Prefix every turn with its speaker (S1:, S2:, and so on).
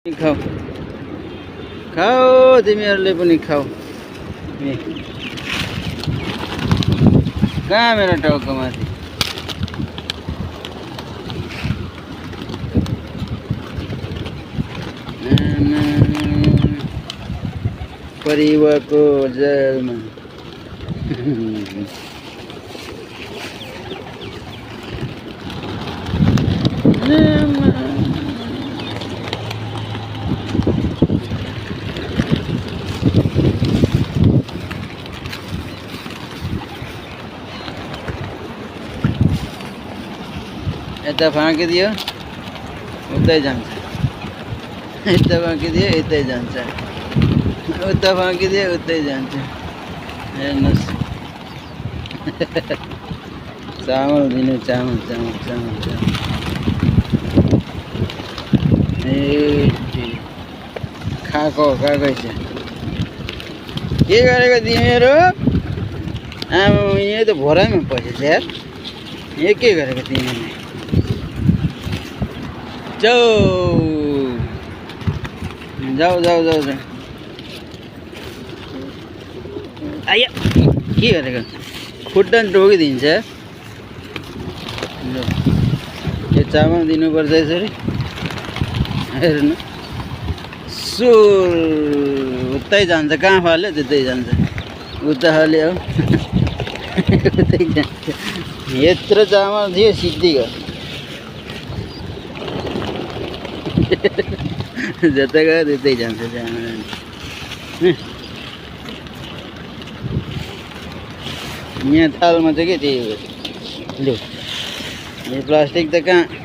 S1: खाऊ खाऊ तिमीहरूले पनि खाऊ कहाँ मेरो टाउको माथि परिवारको जलमा यता फाँकिदियो उतै जान्छ यता फाँकिदियो यतै जान्छ उता फाँकिदियो उतै जान्छ हेर्नुहोस् चामल दिनु चामल चामल चामल चामल ए खाएको खाएकै छ के गरेको तिमीहरू आमा यो त भोराइमा पसेछ यार यो के गरेको तिमीले जाऊ जाऊ जाऊ जाऊ जाऊ आया के गरेको खुट्टा टोकिदिन्छ यो चामल दिनुपर्छ यसरी हेर्नु सुर उतै जान्छ कहाँ फाल्यो त्यतै जान्छ उता फाल्यो उतै जान्छ यत्रो चामल थियो सिद्धि गयो जता गयो त्यतै जान्छ चामल यहाँ थालमा चाहिँ के त्यही हो लु यो प्लास्टिक त कहाँ